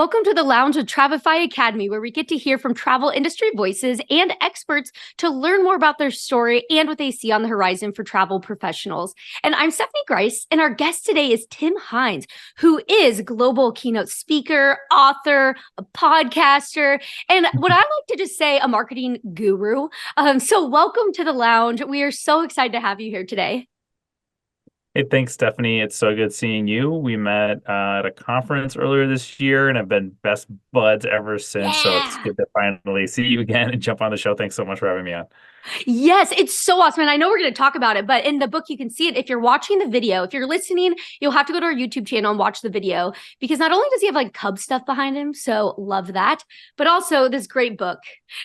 Welcome to the Lounge of Travefy Academy, where we get to hear from travel industry voices and experts to learn more about their story and what they see on the horizon for travel professionals. And I'm Stephanie Grice, and our guest today is Tim Hines, who is global keynote speaker, author, a podcaster, and what I like to just say, a marketing guru. So welcome to the Lounge. We are so excited to have you here today. Hey, thanks, Stephanie. It's so good seeing you. We met at a conference earlier this year and have been best buds ever since. So it's Yeah. good to finally see you again and jump on the show. Thanks so much for having me on. Yes, it's so awesome. And I know we're going to talk about it, but in the book, you can see it. If you're watching the video, if you're listening, you'll have to go to our YouTube channel and watch the video, because not only does he have like Cub stuff behind him, so love that, but also this great book.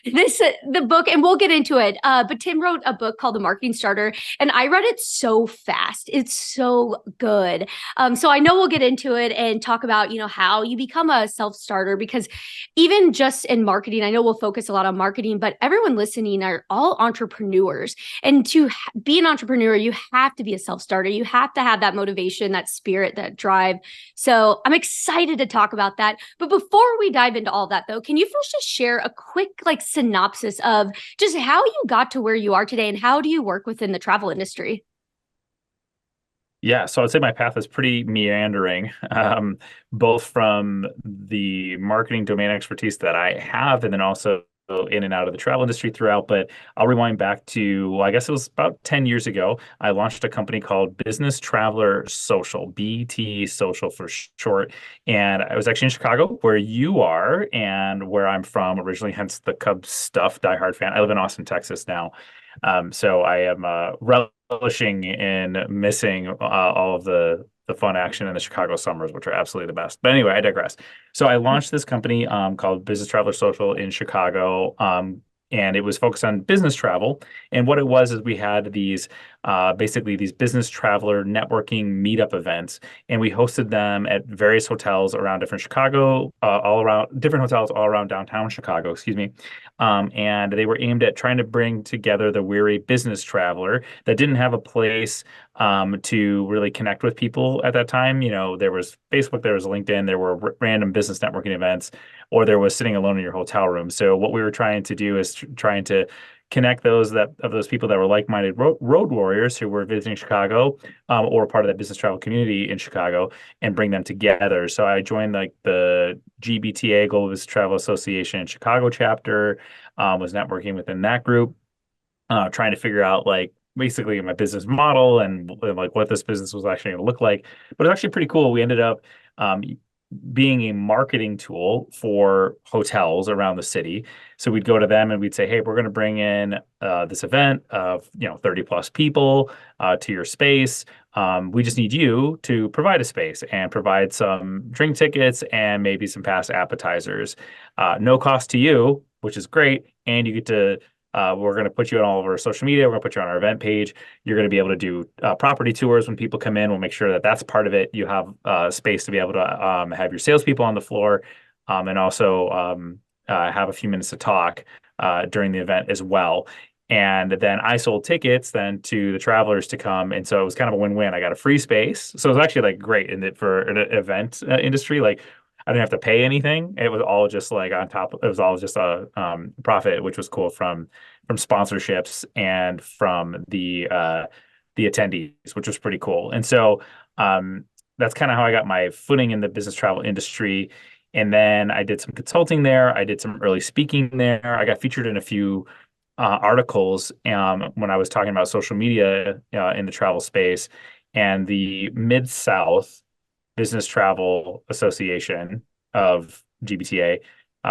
The book, and we'll get into it. But Tim wrote a book called The Marketing Starter, and I read it so fast. It's so good. So I know we'll get into it and talk about, how you become a self-starter, because even just in marketing, I know we'll focus a lot on marketing, but everyone listening are all entrepreneurs. And to be an entrepreneur, you have to be a self-starter. You have to have that motivation, that spirit, that drive. So I'm excited to talk about that. But before we dive into all that, though, can you first just share a quick synopsis of just how you got to where you are today, and how do you work within the travel industry? Yeah, so I'd say my path is pretty meandering, both from the marketing domain expertise that I have and then also in and out of the travel industry throughout. But I'll rewind back to, well, I guess it was about 10 years ago. I launched a company called Business Traveler Social, BT Social for short. And I was actually in Chicago, where you are and where I'm from originally, hence the Cubs stuff, diehard fan. I live in Austin, Texas now. So I am relishing in missing all of the fun action in the Chicago summers, which are absolutely the best. But anyway, I digress. So I launched this company called Business Traveler Social in Chicago. And it was focused on business travel. And what it was is we had these basically these business traveler networking meetup events, and we hosted them at various hotels around different Chicago, all around different hotels all around downtown Chicago, excuse me. And they were aimed at trying to bring together the weary business traveler that didn't have a place to really connect with people at that time. There was Facebook, there was LinkedIn, there were random business networking events, or there was sitting alone in your hotel room. So what we were trying to do is trying to connect those people that were like-minded road warriors who were visiting Chicago, or part of that business travel community in Chicago, and bring them together. So I joined the GBTA, Global Business Travel Association Chicago chapter, was networking within that group, trying to figure out basically my business model and what this business was actually going to look like. But it's actually pretty cool. We ended up being a marketing tool for hotels around the city. So we'd go to them and we'd say, hey, we're going to bring in this event of 30 plus people to your space. We just need you to provide a space and provide some drink tickets and maybe some past appetizers. No cost to you, which is great. And you get to we're going to put you on all of our social media. We're going to put you on our event page. You're going to be able to do property tours when people come in. We'll make sure that that's part of it. You have space to be able to have your salespeople on the floor, and also have a few minutes to talk during the event as well. And then I sold tickets then to the travelers to come. And so it was kind of a win-win. I got a free space. So it was actually great for an event industry. I didn't have to pay anything. It was all just on top. It was all just a profit, which was cool from sponsorships and from the attendees, which was pretty cool. And so that's kind of how I got my footing in the business travel industry. And then I did some consulting there. I did some early speaking there. I got featured in a few articles when I was talking about social media in the travel space. And the Mid-South Business Travel Association of GBTA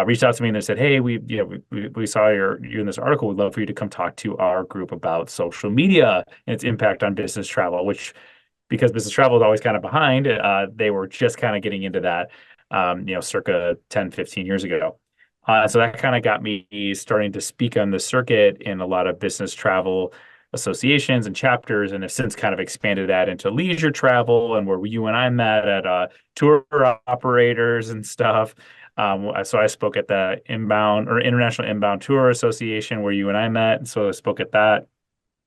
reached out to me and they said, hey, we saw you in this article. We'd love for you to come talk to our group about social media and its impact on business travel, which, because business travel is always kind of behind, they were just kind of getting into that, circa 10, 15 years ago. So that kind of got me starting to speak on the circuit in a lot of business travel associations and chapters, and have since kind of expanded that into leisure travel, and where you and I met at tour operators and stuff. So I spoke at the International Inbound Tour Association, where you and I met. So I spoke at that.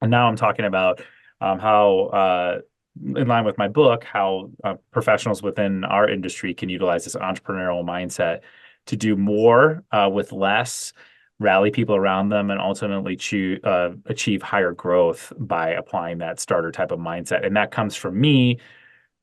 And now I'm talking about how in line with my book, how professionals within our industry can utilize this entrepreneurial mindset to do more with less, rally people around them, and ultimately achieve higher growth by applying that starter type of mindset. And that comes from me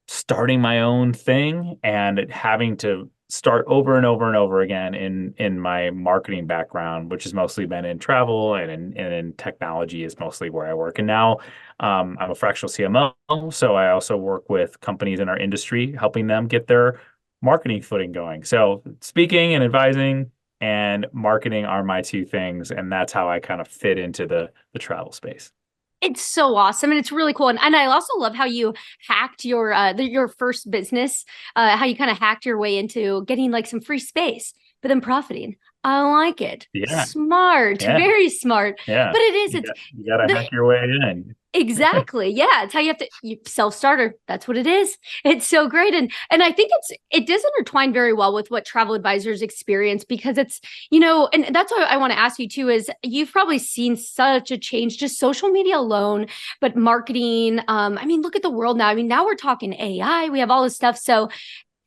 starting my own thing and having to start over and over and over again in my marketing background, which has mostly been in travel and in technology is mostly where I work. And now I'm a fractional CMO, so I also work with companies in our industry, helping them get their marketing footing going. So speaking and advising and marketing are my two things, and that's how I kind of fit into the travel space. It's so awesome and it's really cool. And I also love how you hacked your first business, how you kind of hacked your way into getting like some free space, but then profiting. I like it. Yeah, Smart, yeah, very smart. yeah. But it is, it's You gotta the hack your way in. exactly. Yeah, it's how you have to self-starter. That's what it is. It's so great. And I think it does intertwine very well with what travel advisors experience because it's, and that's what I want to ask you too, is you've probably seen such a change, just social media alone, but marketing. I mean, look at the world now. I mean, now we're talking AI, we have all this stuff. So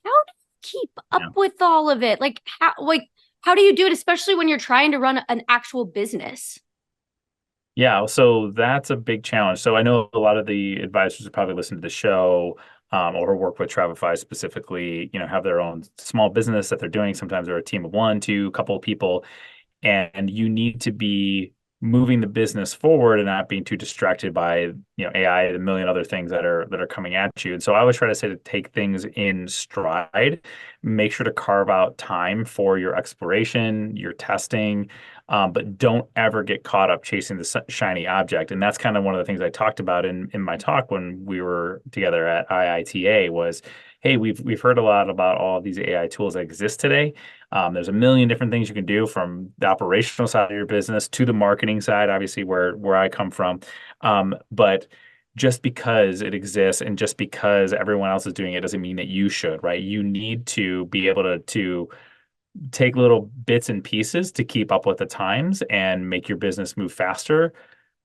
how do you keep up Yeah. with all of it? How do you do it, especially when you're trying to run an actual business? Yeah, so that's a big challenge. So I know a lot of the advisors who probably listen to the show or work with Travefy specifically, have their own small business that they're doing. Sometimes they're a team of one, two, couple of people, and you need to be moving the business forward and not being too distracted by AI and a million other things that are coming at you. And so I always try to say to take things in stride, make sure to carve out time for your exploration, your testing, but don't ever get caught up chasing the shiny object. And that's kind of one of the things I talked about in my talk when we were together at IITA was, hey, we've heard a lot about all of these AI tools that exist today. There's a million different things you can do from the operational side of your business to the marketing side, obviously where I come from. But just because it exists and just because everyone else is doing it doesn't mean that you should, right? You need to be able to take little bits and pieces to keep up with the times and make your business move faster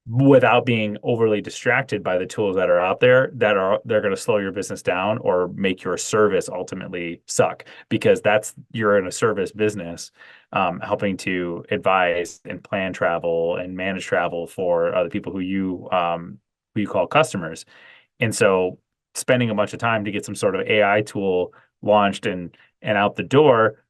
without being overly distracted by the tools that are out there they're going to slow your business down or make your service ultimately suck because you're in a service business helping to advise and plan travel and manage travel for the people who you call customers. And so spending a bunch of time to get some sort of AI tool launched and out the door,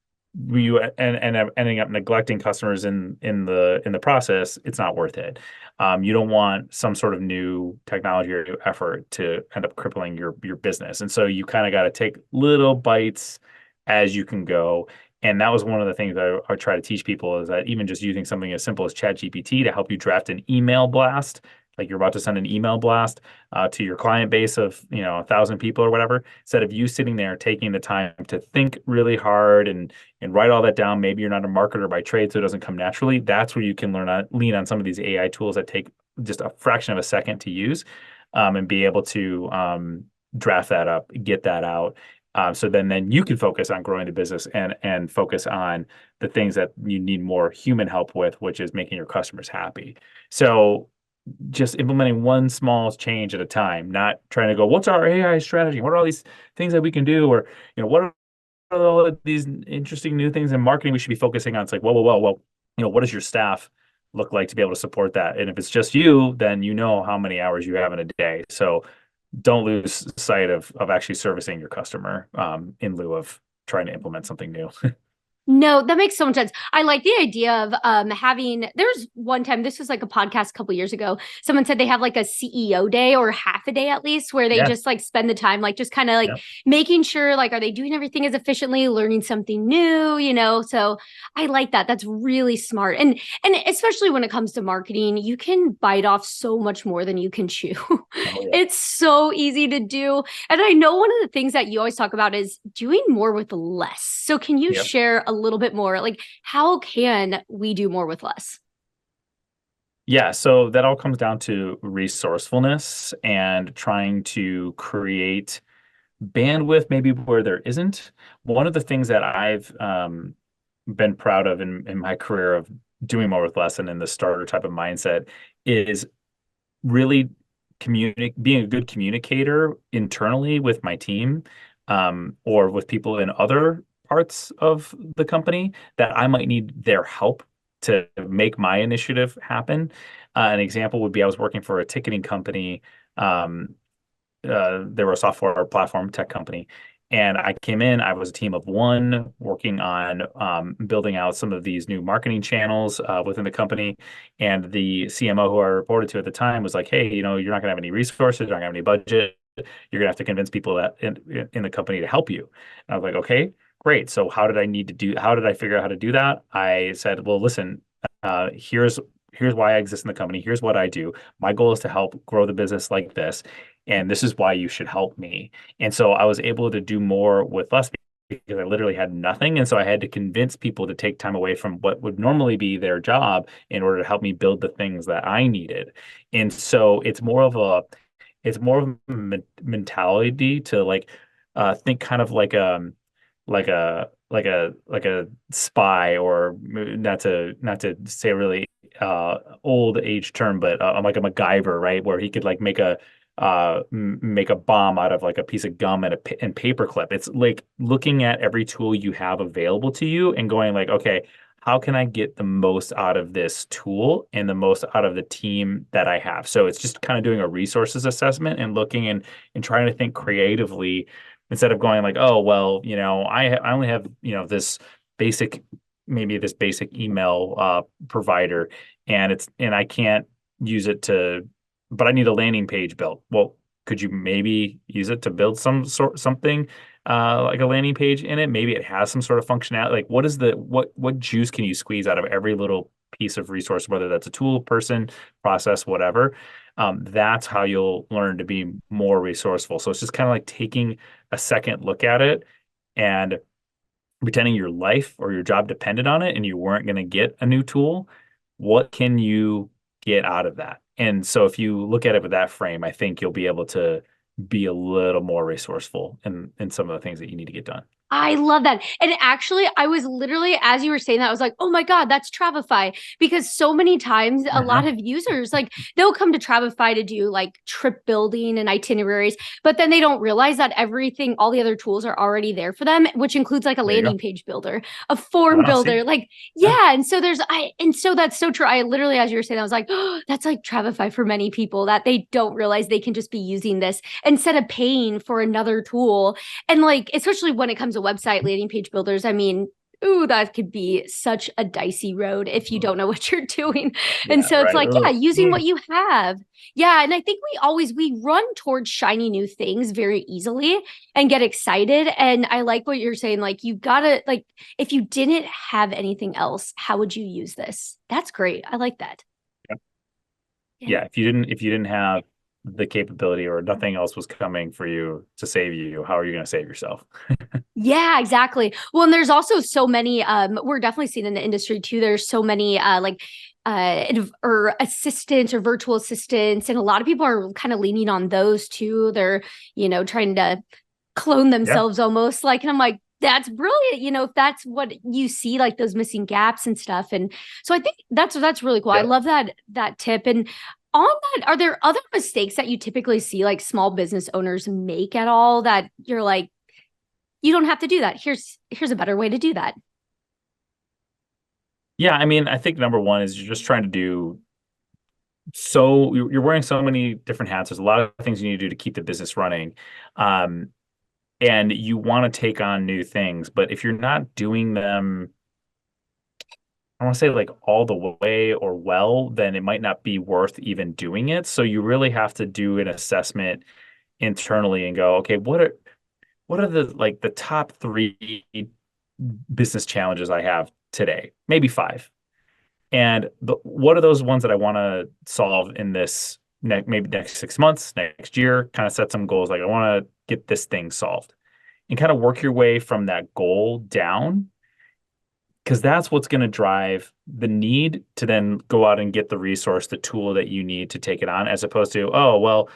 you and ending up neglecting customers in the process, it's not worth it. You don't want some sort of new technology or new effort to end up crippling your business. And so you kind of got to take little bites as you can go. And that was one of the things I try to teach people is that even just using something as simple as ChatGPT to help you draft an email blast, like you're about to send an email blast to your client base of 1,000 people or whatever, instead of you sitting there taking the time to think really hard and write all that down. Maybe you're not a marketer by trade, so it doesn't come naturally. That's where you can lean on some of these AI tools that take just a fraction of a second to use, and be able to draft that up, get that out. So then you can focus on growing the business and focus on the things that you need more human help with, which is making your customers happy. So just implementing one small change at a time, not trying to go, what's our AI strategy? What are all these things that we can do? Or, what are all of these interesting new things in marketing we should be focusing on? It's like, well, what does your staff look like to be able to support that? And if it's just you, then you know how many hours you have in a day. So don't lose sight of actually servicing your customer in lieu of trying to implement something new. No, that makes so much sense. I like the idea of having there's one time, this was like a podcast a couple years ago. Someone said they have like a CEO day or half a day at least where they Yeah. just like spend the time like just kind of like Yeah. making sure like are they doing everything as efficiently, learning something new. So I like that. That's really smart. And especially when it comes to marketing, you can bite off so much more than you can chew. Oh, yeah. It's so easy to do. And I know one of the things that you always talk about is doing more with less. So can you Yep. share a little bit more? Like, how can we do more with less? Yeah, so that all comes down to resourcefulness and trying to create bandwidth maybe where there isn't. One of the things that I've been proud of in my career of doing more with less and in the starter type of mindset is really being a good communicator internally with my team, or with people in other parts of the company that I might need their help to make my initiative happen. An example would be I was working for a ticketing company. Um, they were a software platform tech company. And I came in, I was a team of one working on building out some of these new marketing channels within the company. And the CMO who I reported to at the time was like, hey, you're not going to have any resources, you're not going to have any budget. You're going to have to convince people that in the company to help you. And I was like, okay, great. So how did I figure out how to do that? I said, well, listen, here's why I exist in the company. Here's what I do. My goal is to help grow the business like this, and this is why you should help me. And so I was able to do more with less because I literally had nothing. And so I had to convince people to take time away from what would normally be their job in order to help me build the things that I needed. And so it's more of a mentality to like think kind of like a spy, or not to say a really old age term, but like a MacGyver, right? Where he could like make a bomb out of like a piece of gum and and paperclip. It's like looking at every tool you have available to you and going like, okay, how can I get the most out of this tool and the most out of the team that I have? So it's just kind of doing a resources assessment and looking and trying to think creatively instead of going like, oh, well, I only have, basic, maybe this basic email provider, and I can't use it but I need a landing page built. Well, could you maybe use it to build something like a landing page in it? Maybe it has some sort of functionality. Like what juice can you squeeze out of every little piece of resource, whether that's a tool, person, process, whatever. That's how you'll learn to be more resourceful. So it's just kind of like taking a second look at it and pretending your life or your job depended on it and you weren't going to get a new tool. What can you get out of that? And so if you look at it with that frame, I think you'll be able to be a little more resourceful in some of the things that you need to get done. I love that. And actually, I was literally, as you were saying that, I was like, oh my God, that's Travefy. Because so many times, a lot Uh-huh. of users, like, they'll come to Travefy to do like trip building and itineraries, but then they don't realize that everything, all the other tools are already there for them, which includes like a There you landing go. page builder, a form Wow, see? builder. Like, Yeah. yeah. And so that's so true. I literally, as you were saying, I was like, oh, that's like Travefy for many people that they don't realize they can just be using this instead of paying for another tool. And like, especially when it comes to website landing page builders, I mean, ooh, that could be such a dicey road if you don't know what you're doing. And Yeah, so it's right. like, yeah, Ugh. using Mm. what you have. Yeah. And I think we run towards shiny new things very easily and get excited. And I like what you're saying. Like, you gotta, like, if you didn't have anything else, how would you use this? That's great. I like that. Yeah. Yeah, if you didn't have the capability or nothing else was coming for you to save you, how are you going to save yourself? Yeah, exactly. Well, and there's also so many, we're definitely seeing in the industry too, there's so many or assistants or virtual assistants, and a lot of people are kind of leaning on those too. They're, trying to clone Yeah, themselves almost like, and I'm like, that's brilliant, if that's what you see, like those missing gaps and stuff. And so I think that's really cool. I yeah. love that tip. And on that, are there other mistakes that you typically see like small business owners make at all that you're like, you don't have to do that. Here's a better way to do that. Yeah, I mean, I think number one is you're just trying to do so you're wearing so many different hats. There's a lot of things you need to do to keep the business running. Um, and you want to take on new things, but if you're not doing them, I want to say like all the way or well, then it might not be worth even doing it. So you really have to do an assessment internally and go, okay, what are the top three business challenges I have today? Maybe five. And what are those ones that I want to solve in this maybe next 6 months, next year? Kind of set some goals. Like I want to get this thing solved, and kind of work your way from that goal down, because that's what's going to drive the need to then go out and get the resource, the tool that you need to take it on, as opposed to, oh, well,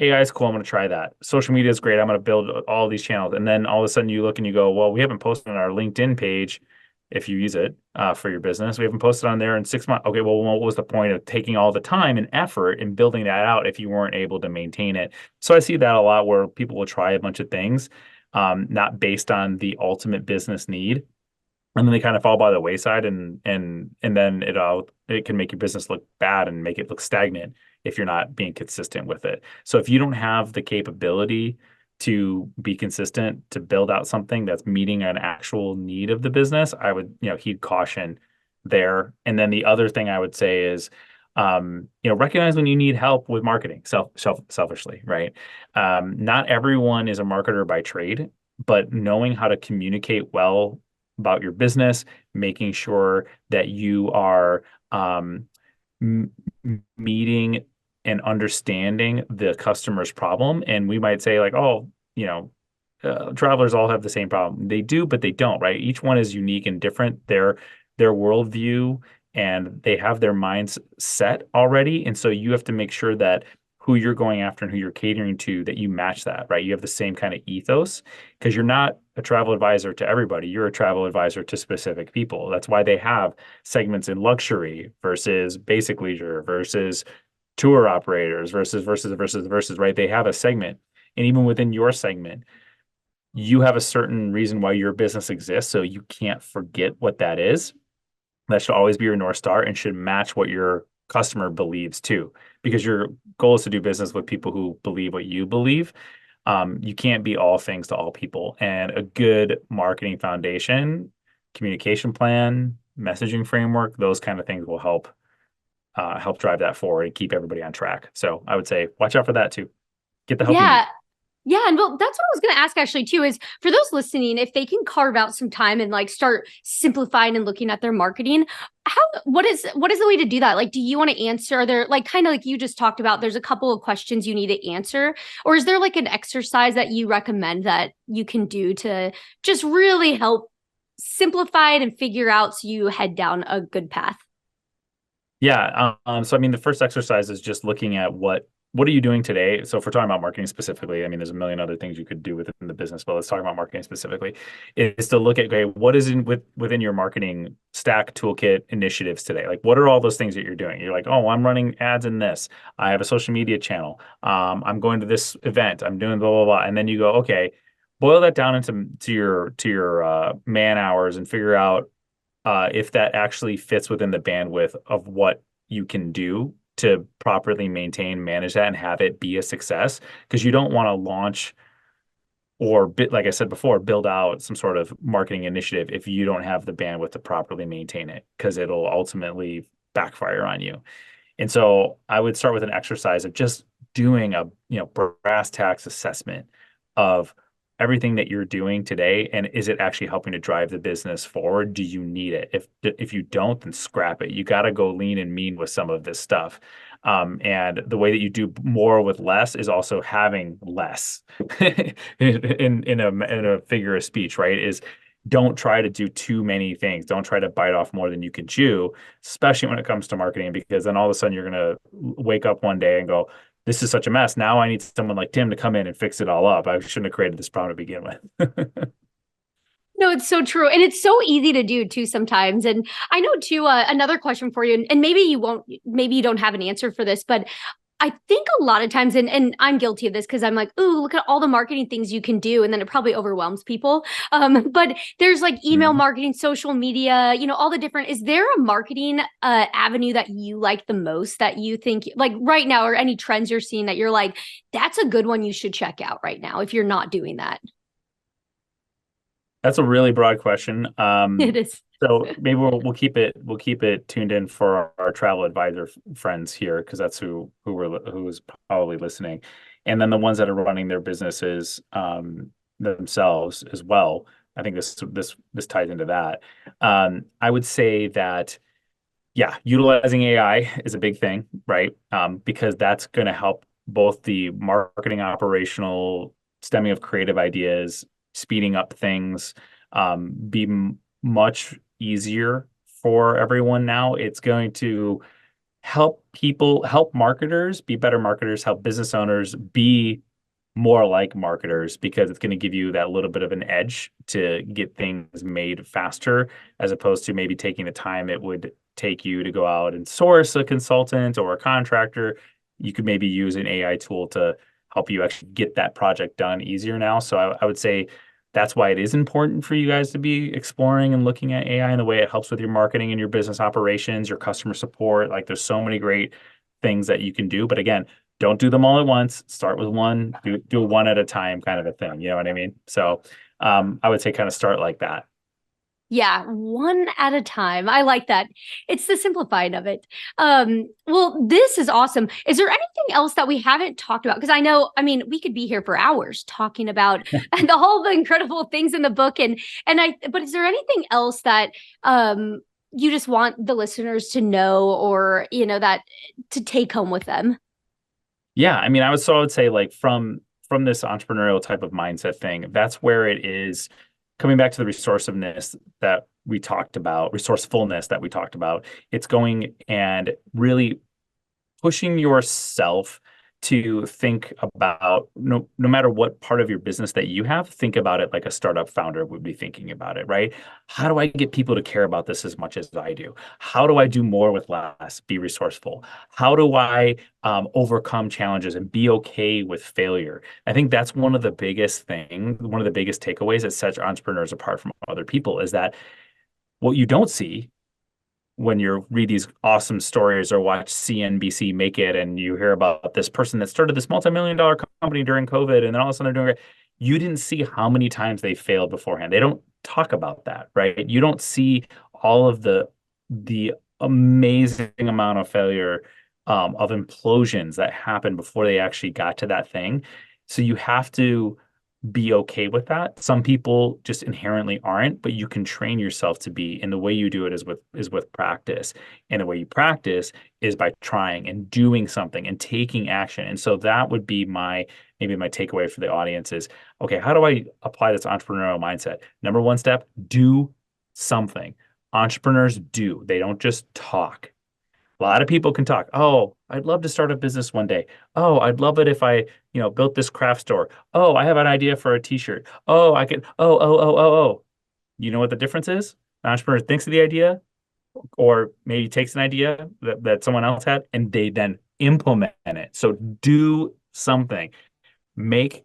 AI is cool. I'm going to try that. Social media is great. I'm going to build all these channels. And then all of a sudden you look and you go, well, we haven't posted on our LinkedIn page if you use it for your business. We haven't posted on there in 6 months. Okay, well, what was the point of taking all the time and effort in building that out if you weren't able to maintain it? So I see that a lot where people will try a bunch of things, not based on the ultimate business need, and then they kind of fall by the wayside, and then it can make your business look bad and make it look stagnant if you're not being consistent with it. So if you don't have the capability to be consistent, to build out something that's meeting an actual need of the business, I would, heed caution there. And then the other thing I would say is, recognize when you need help with marketing, selfishly, right? Not everyone is a marketer by trade, but knowing how to communicate well about your business, making sure that you are m meeting and understanding the customer's problem. And we might say like, oh, travelers all have the same problem. They do, but they don't, right? Each one is unique and different. Their worldview and they have their minds set already. And so you have to make sure that who you're going after and who you're catering to, that you match that, right? You have the same kind of ethos because you're not a travel advisor to everybody. You're a travel advisor to specific people. That's why they have segments in luxury versus basic leisure versus tour operators versus, right? They have a segment. And even within your segment, you have a certain reason why your business exists. So you can't forget what that is. That should always be your North Star and should match what your customer believes too, because your goal is to do business with people who believe what you believe. You can't be all things to all people. And a good marketing foundation, communication plan, messaging framework, those kind of things will help drive that forward and keep everybody on track. So I would say watch out for that too. Get the help you need. Yeah. Yeah, and well, that's what I was going to ask actually too, is for those listening, if they can carve out some time and like start simplifying and looking at their marketing, what is the way to do that? Like, do you want to answer? Are there like kind of like you just talked about, there's a couple of questions you need to answer, or is there like an exercise that you recommend that you can do to just really help simplify it and figure out so you head down a good path? Yeah. So I mean, the first exercise is just looking at what are you doing today? So if we're talking about marketing specifically, I mean, there's a million other things you could do within the business, but let's talk about marketing specifically. Is to look at, okay, what is within your marketing stack, toolkit, initiatives today? Like, what are all those things that you're doing? You're like, oh, I'm running ads in this. I have a social media channel. I'm going to this event. I'm doing blah blah blah. And then you go, okay, boil that down into your man hours and figure out if that actually fits within the bandwidth of what you can do to properly maintain, manage that, and have it be a success. Because you don't want to launch or, like I said before, build out some sort of marketing initiative if you don't have the bandwidth to properly maintain it, because it'll ultimately backfire on you. And so I would start with an exercise of just doing a brass tacks assessment of everything that you're doing today, and is it actually helping to drive the business forward? Do you need it? If you don't, then scrap it. You got to go lean and mean with some of this stuff. And the way that you do more with less is also having less in a figure of speech, right? Is don't try to do too many things. Don't try to bite off more than you can chew, especially when it comes to marketing, because then all of a sudden you're going to wake up one day and go, this is such a mess. Now I need someone like Tim to come in and fix it all up. I shouldn't have created this problem to begin with. No, it's so true. And it's so easy to do too sometimes. And I know too, another question for you, and maybe you don't have an answer for this, but I think a lot of times, and I'm guilty of this because I'm like, ooh, look at all the marketing things you can do. And then it probably overwhelms people. But there's like email Mhm. marketing, social media, all the different, is there a marketing avenue that you like the most that you think like right now, or any trends you're seeing that you're like, that's a good one you should check out right now if you're not doing that? That's a really broad question. It is. So maybe we'll keep it tuned in for our travel advisor friends here, because that's who's probably listening, and then the ones that are running their businesses themselves as well. I think this ties into that. I would say that, yeah, utilizing AI is a big thing, right? Because that's going to help both the marketing operational stemming of creative ideas, speeding up things, be much easier for everyone now. It's going to help marketers be better marketers, help business owners be more like marketers because it's going to give you that little bit of an edge to get things made faster, as opposed to maybe taking the time it would take you to go out and source a consultant or a contractor. You could maybe use an AI tool to help you actually get that project done easier now. So I would say that's why it is important for you guys to be exploring and looking at AI and the way it helps with your marketing and your business operations, your customer support. Like there's so many great things that you can do. But again, don't do them all at once. Start with one, do one at a time kind of a thing. You know what I mean? So I would say kind of start like that. Yeah, one at a time. I like that. It's the simplifying of it. Well, this is awesome. Is there anything else that we haven't talked about? Because I know, I mean, we could be here for hours talking about the incredible things in the book, but is there anything else that you just want the listeners to know, or that to take home with them? Yeah, I mean, I would say like from this entrepreneurial type of mindset thing, that's where it is coming back to the resourcefulness that we talked about. It's going and really pushing yourself to think about no matter what part of your business that you have, think about it like a startup founder would be thinking about it, right? How do I get people to care about this as much as I do? How do I do more with less, be resourceful? How do I overcome challenges and be okay with failure? I think that's one of the biggest takeaways that sets entrepreneurs apart from other people is that what you don't see when you read these awesome stories or watch CNBC make it and you hear about this person that started this multi-million-dollar company during COVID and then all of a sudden they're doing great. You didn't see how many times they failed beforehand. They don't talk about that, right? You don't see all of the amazing amount of failure of implosions that happened before they actually got to that thing. So you have to be okay with that. Some people just inherently aren't, but you can train yourself to be. And the way you do it is with practice. And the way you practice is by trying and doing something and taking action. And so that would be maybe my takeaway for the audience is, okay, how do I apply this entrepreneurial mindset? Number one step, do something. Entrepreneurs do. They don't just talk. A lot of people can talk. Oh, I'd love to start a business one day. Oh, I'd love it if I, built this craft store. Oh, I have an idea for a t-shirt. Oh, I could, oh. You know what the difference is? An entrepreneur thinks of the idea or maybe takes an idea that someone else had and they then implement it. So do something. Make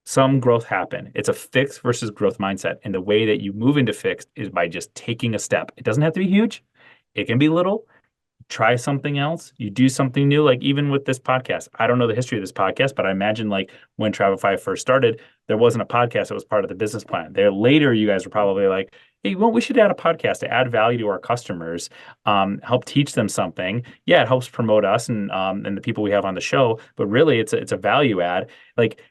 some growth happen. It's a fixed versus growth mindset. And the way that you move into fixed is by just taking a step. It doesn't have to be huge. It can be little. Try something else. You do something new. Like even with this podcast, I don't know the history of this podcast, but I imagine like when Travefy first started, there wasn't a podcast that was part of the business plan. There later, you guys were probably like, hey, well, we should add a podcast to add value to our customers, help teach them something. Yeah, it helps promote us and the people we have on the show, but really it's a value add. Like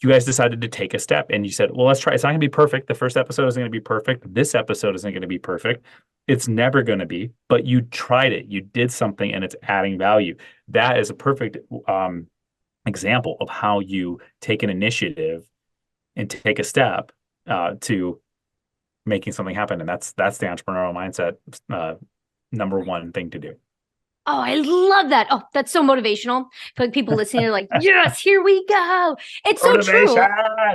you guys decided to take a step and you said, well, let's try. It's not going to be perfect. The first episode isn't going to be perfect. This episode isn't going to be perfect. It's never going to be, but you tried it. You did something and it's adding value. That is a perfect example of how you take an initiative and take a step to making something happen. And that's the entrepreneurial mindset number one thing to do. Oh, I love that. Oh, that's so motivational. I feel like people listening are like, yes, here we go. It's so Motivation! true.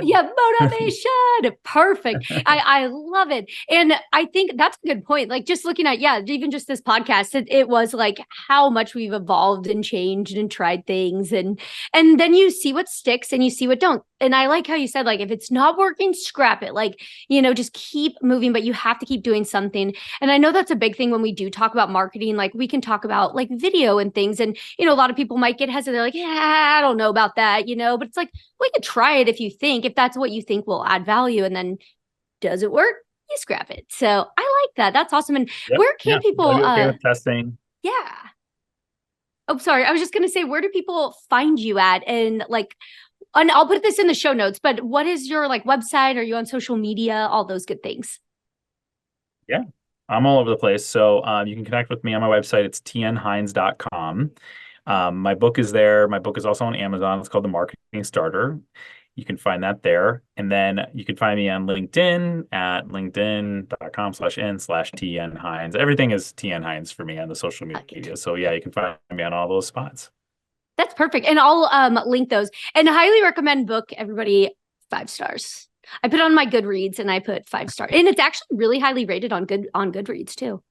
Yeah, motivation. Perfect. I love it. And I think that's a good point. Like just looking at, yeah, even just this podcast, it was like how much we've evolved and changed and tried things. And then you see what sticks and you see what don't. And I like how you said, like, if it's not working, scrap it. Like, just keep moving, but you have to keep doing something. And I know that's a big thing when we do talk about marketing. Like we can talk about like video and things. And, a lot of people might get hesitant. They're like, yeah, I don't know about that, but it's like, we could try it if that's what you think will add value. And then does it work? You scrap it. So I like that. That's awesome. And Yep. where can Yeah. people, Be okay with testing. yeah. Oh, sorry. I was just going to say, where do people find you at? And I'll put this in the show notes, but what is your like website? Are you on social media? All those good things. Yeah, I'm all over the place. So you can connect with me on my website. It's tnhines.com. My book is there. My book is also on Amazon. It's called The Marketing Starter. You can find that there. And then you can find me on LinkedIn at linkedin.com/n/tnhines. Everything is TN Hines for me on the social media. Okay. So yeah, you can find me on all those spots. That's perfect. And I'll link those and highly recommend book everybody 5 stars. I put on my Goodreads and I put 5 stars. And it's actually really highly rated on Goodreads too.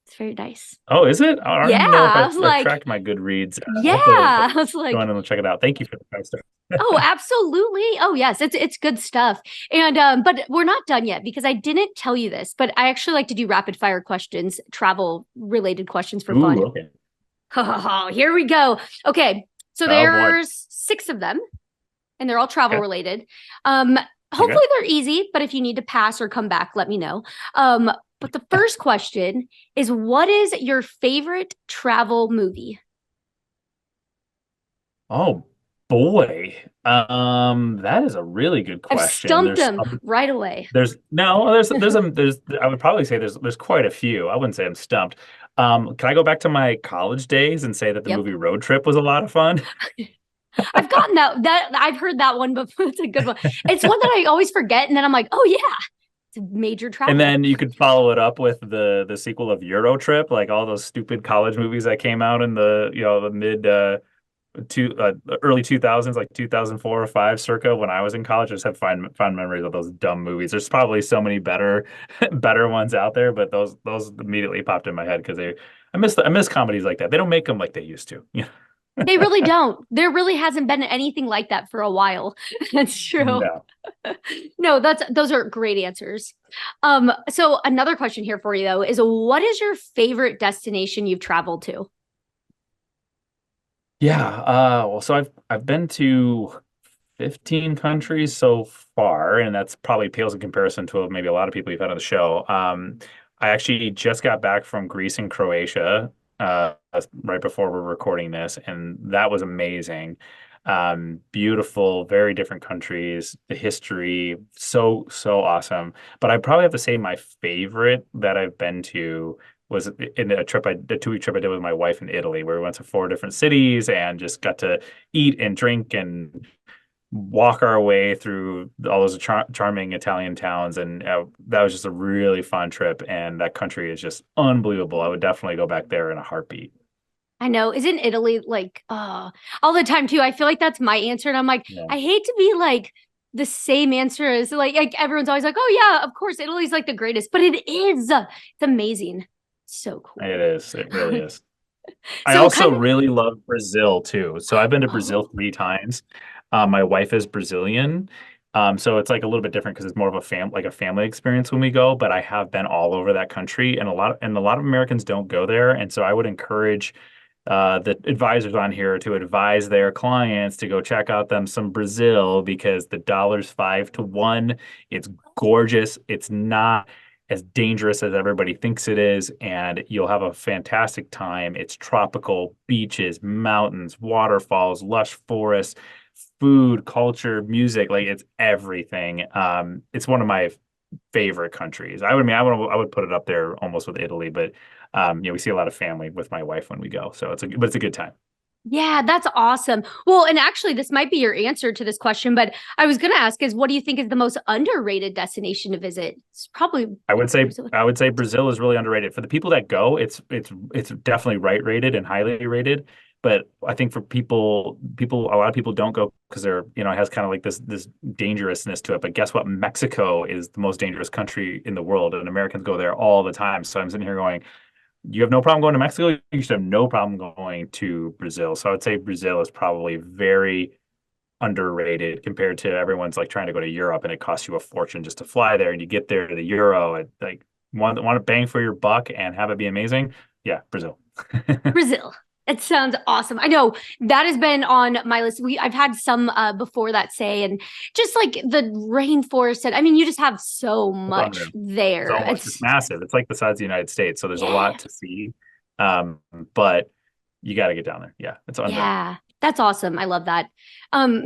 It's very nice. Oh, is it? I don't Yeah. even know if I was I've like, tracked my Goodreads. yeah. I'll have to I was go like, in and check it out. Thank you for the 5 star. oh, absolutely. Oh, yes, it's good stuff. And but we're not done yet because I didn't tell you this, but I actually like to do rapid fire questions, travel related questions for fun. Ooh, okay. Here we go. Okay. So Oh boy. there's 6 of them and they're all travel Okay. related. Okay. Hopefully they're easy, but if you need to pass or come back, let me know. But the first question is what is your favorite travel movie? Oh boy. That is a really good I've question. stumped them right away. There's no, there's I would probably say there's quite a few. I wouldn't say I'm stumped. Can I go back to my college days and say that the Yep. movie Road Trip was a lot of fun? I've gotten that I've heard that one before. It's a good one. It's one that I always forget, and then I'm like, oh yeah, it's a major And travel. then you could follow it up with the sequel of Euro Trip, like all those stupid college movies that came out in the the mid two early 2000s, like 2004 or 5 circa when I was in college. I just have fond memories of those dumb movies. There's probably so many better better ones out there, but those immediately popped in my head because they I miss comedies like that. They don't make them like they used to. Yeah. They really don't. There really hasn't been anything like that for a while. That's true. No. No, those are great answers. So another question here for you though is what is your favorite destination you've traveled to? Yeah. Well, so I've been to 15 countries so far, and that's probably pales in comparison to maybe a lot of people you've had on the show. I actually just got back from Greece and Croatia right before we're recording this, and that was amazing. Beautiful, very different countries, the history, so awesome. But I probably have to say my favorite that I've been to was in a 2-week trip I did with my wife in Italy, where we went to 4 different cities and just got to eat and drink and walk our way through all those charming Italian towns. And that was just a really fun trip. And that country is just unbelievable. I would definitely go back there in a heartbeat. I know. Isn't Italy like all the time too? I feel like that's my answer. And I'm like, Yeah, I hate to be like the same answer as like everyone's always like, oh yeah, of course, Italy's like the greatest, but it is. It's amazing. So it cool. is. It really is. I So also kind of really love Brazil too. So I've been to Brazil oh 3 times. My wife is Brazilian. So it's like a little bit different because it's more of a family experience when we go, but I have been all over that country and a lot of Americans don't go there. And so I would encourage the advisors on here to advise their clients to go check out them some Brazil because the dollar's 5 to 1. It's gorgeous. It's not as dangerous as everybody thinks it is, and you'll have a fantastic time. It's tropical, beaches, mountains, waterfalls, lush forests, food, culture, music, like it's everything. It's one of my favorite countries. I would put it up there almost with Italy, but we see a lot of family with my wife when we go, so it's a good time. yeah, that's awesome. Well, and actually, this might be your answer to this question, but I was going to ask is what do you think is the most underrated destination to visit? It's probably Brazil. I would say Brazil is really underrated. For the people that go, it's definitely right rated and highly rated. But I think for a lot of people don't go because it has kind of like this dangerousness to it. But guess what? Mexico is the most dangerous country in the world, and Americans go there all the time. So I'm sitting here going, you have no problem going to Mexico. You should have no problem going to Brazil. So I would say Brazil is probably very underrated compared to everyone's like trying to go to Europe and it costs you a fortune just to fly there and you get there to the euro at like want to bang for your buck and have it be amazing. Yeah, Brazil. Brazil. It sounds awesome. I know that has been on my list. I've had some before that say, and just like the rainforest. And I mean, you just have so It's much unreal. there. It's massive. It's like the size of the United States. So there's a Yeah, lot to see. But you got to get down there. Yeah, it's unreal. yeah, that's awesome. I love that.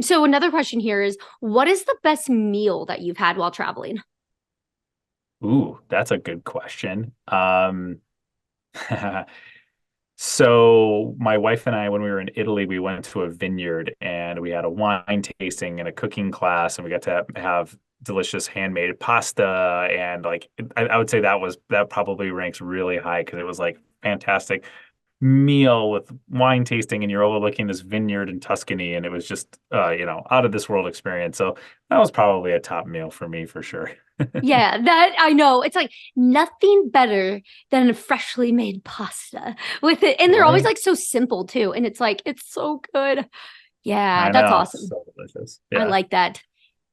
So another question here is, what is the best meal that you've had while traveling? Ooh, that's a good question. So my wife and I, when we were in Italy, we went to a vineyard and we had a wine tasting and a cooking class, and we got to have delicious handmade pasta. And like, I would say that probably ranks really high because it was like fantastic meal with wine tasting, and you're overlooking this vineyard in Tuscany, and it was just out of this world experience. So that was probably a top meal for me for sure. Yeah, that I know. It's like nothing better than a freshly made pasta with it. And they're always Right? like so simple too. And it's like, it's so good. Yeah, I that's know. awesome. So delicious. I Yeah. like that.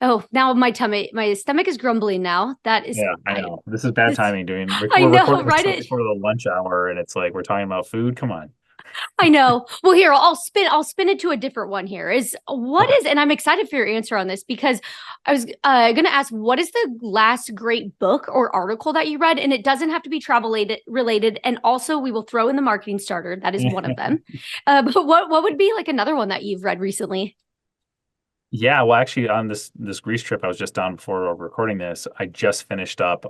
Oh, now my stomach is grumbling now. That is, Yeah, I know. This is bad this, timing I we're know, recording this right? right before the lunch hour, and it's like we're talking about food. Come on. I know. Well, here I'll spin it to a different one here. Is what Okay. is and I'm excited for your answer on this because I was going to ask what is the last great book or article that you read, and it doesn't have to be travel related, and also we will throw in the marketing starter. That is one of them. But what would be like another one that you've read recently? Yeah, well, actually, on this Greece trip I was just on before recording this, I just finished up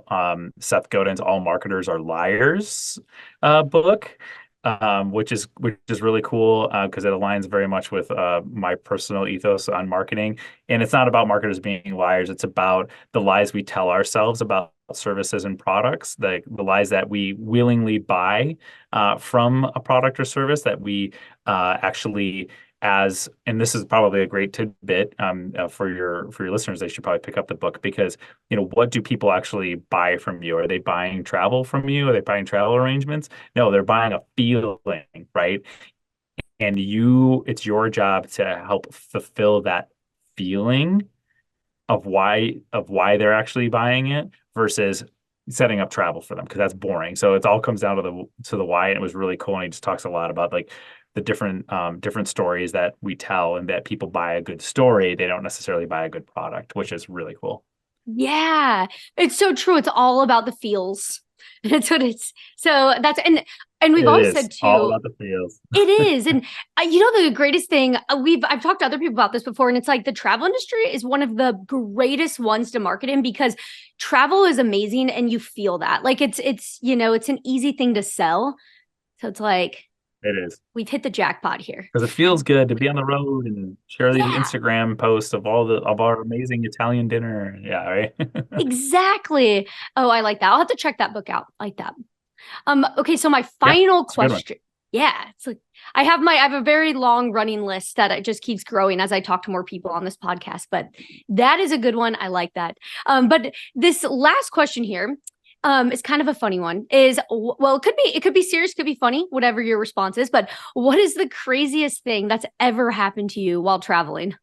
Seth Godin's "All Marketers Are Liars" book, which is really cool because it aligns very much with my personal ethos on marketing. And it's not about marketers being liars; it's about the lies we tell ourselves about services and products, the lies that we willingly buy from a product or service that we actually as and this is probably a great tidbit for your listeners. They should probably pick up the book because what do people actually buy from you? Are they buying travel from you? Are they buying travel arrangements? No, they're buying a feeling, right? And it's your job to help fulfill that feeling of why they're actually buying it versus setting up travel for them because that's boring. So it all comes down to the why, and it was really cool. And he just talks a lot about like the different stories that we tell, and that people buy a good story, they don't necessarily buy a good product, which is really cool. Yeah, it's so true. It's all about the feels. That's what it's. So that's and we've It always is said all too. about the feels. It is. And the greatest thing I've talked to other people about this before, and it's like the travel industry is one of the greatest ones to market in because travel is amazing and you feel that. Like it's an easy thing to sell. So it's like It is we've hit the jackpot here. because it feels good to be on the road and share these Yeah, Instagram posts of our amazing Italian dinner. Yeah, right. exactly. Oh, I like that. I'll have to check that book out. I like that. Okay, so my Yeah, final it's a good one. question. Yeah, it's like I have a very long running list that it just keeps growing as I talk to more people on this podcast, but that is a good one. I like that. But this last question here is kind of a funny one. Well, it could be serious, could be funny, whatever your response is, but what is the craziest thing that's ever happened to you while traveling?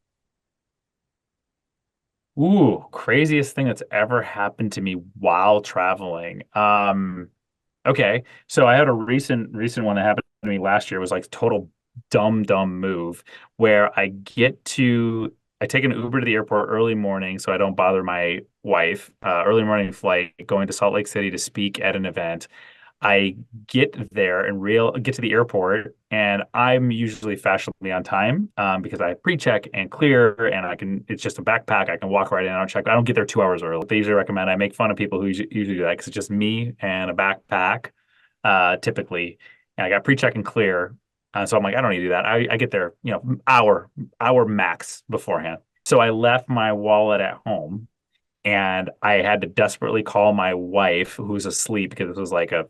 Ooh, craziest thing that's ever happened to me while traveling. Okay. So I had a recent one that happened to me last year. It was like total dumb move where I take an Uber to the airport early morning so I don't bother my wife. Early morning flight going to Salt Lake City to speak at an event. I get to the airport, and I'm usually fashionably on time because I pre-check and clear, and it's just a backpack. I can walk right in. I don't check. I don't get there 2 hours early. They usually recommend I make fun of people who usually do that because it's just me and a backpack typically, and I got pre-check and clear. So I'm like, I don't need to do that. I get there, hour max beforehand. So I left my wallet at home, and I had to desperately call my wife, who's asleep because it was like a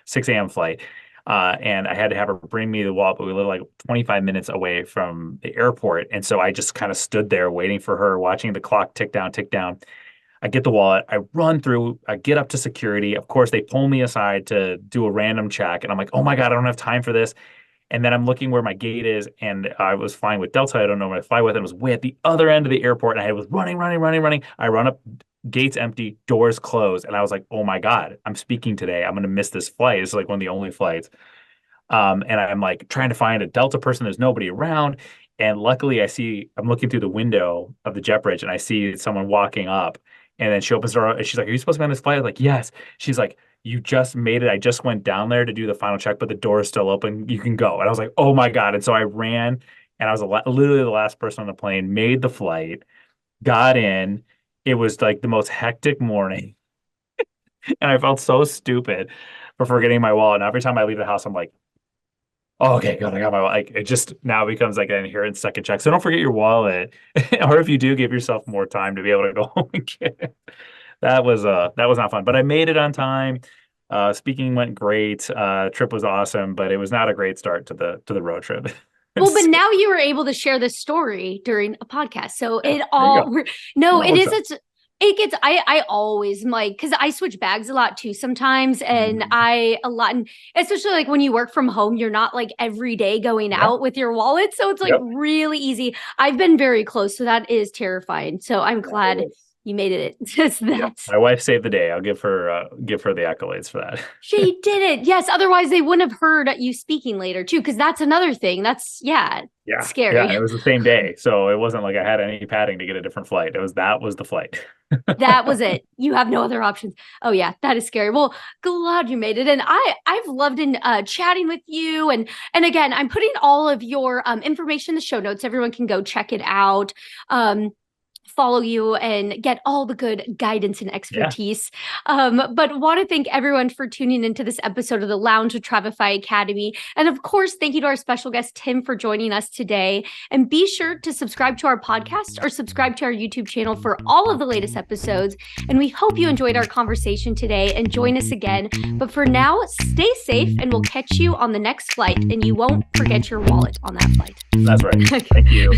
6 a.m. flight. And I had to have her bring me the wallet, but we live like 25 minutes away from the airport. And so I just kind of stood there waiting for her, watching the clock tick down, tick down. I get the wallet, I run through, I get up to security. Of course, they pull me aside to do a random check. And I'm like, oh my God, I don't have time for this. And then I'm looking where my gate is, and I was flying with Delta. I don't know what I fly with. And it was way at the other end of the airport, and I was running. I run up, gates empty, doors closed, and I was like, "Oh my God, I'm speaking today. I'm gonna miss this flight. It's like one of the only flights." And I'm like trying to find a Delta person. There's nobody around, and luckily I'm looking through the window of the jet bridge, and I see someone walking up, and then she opens her door, and she's like, "Are you supposed to be on this flight?" I was like, "Yes." She's like, "You just made it. I just went down there to do the final check, but the door is still open. You can go." And I was like, "Oh my God." And so I ran, and I was literally the last person on the plane, made the flight, got in. It was like the most hectic morning, and I felt so stupid for forgetting my wallet. And every time I leave the house, I'm like, "Oh, okay, good, I got my wallet." Like it just now becomes like an inherent second check. So don't forget your wallet, or if you do, give yourself more time to be able to go home and get it. That was not fun, but I made it on time. Speaking went great. Trip was awesome, but it was not a great start to the road trip. Well, but now you were able to share this story during a podcast. So Yeah, it there you all, go. no, Well, it what's is. up? It gets, I always like, cause I switch bags a lot too sometimes. And Mhm. and especially like when you work from home, you're not like every day going Yeah. out with your wallet. So it's like Yep. really easy. I've been very close. So that is terrifying. So I'm Yeah, it glad is. you made it. Just Yep. that. My wife saved the day. I'll give her the accolades for that. She did it. Yes. Otherwise, they wouldn't have heard you speaking later, too, because that's another thing. That's, yeah, Yeah. Yeah. And scary. it was the same day. So it wasn't like I had any padding to get a different flight. That was the flight. That was it. You have no other options. Oh yeah, that is scary. Well, glad you made it. And I've loved in chatting with you. And again, I'm putting all of your information in the show notes. Everyone can go check it out. Follow you and get all the good guidance and Yeah. expertise. But want to thank everyone for tuning into this episode of the Lounge with Travefy Academy. And of course, thank you to our special guest, Tim, for joining us today. And be sure to subscribe to our podcast or subscribe to our YouTube channel for all of the latest episodes. And we hope you enjoyed our conversation today and join us again. But for now, stay safe and we'll catch you on the next flight. And you won't forget your wallet on that flight. That's right. Thank you.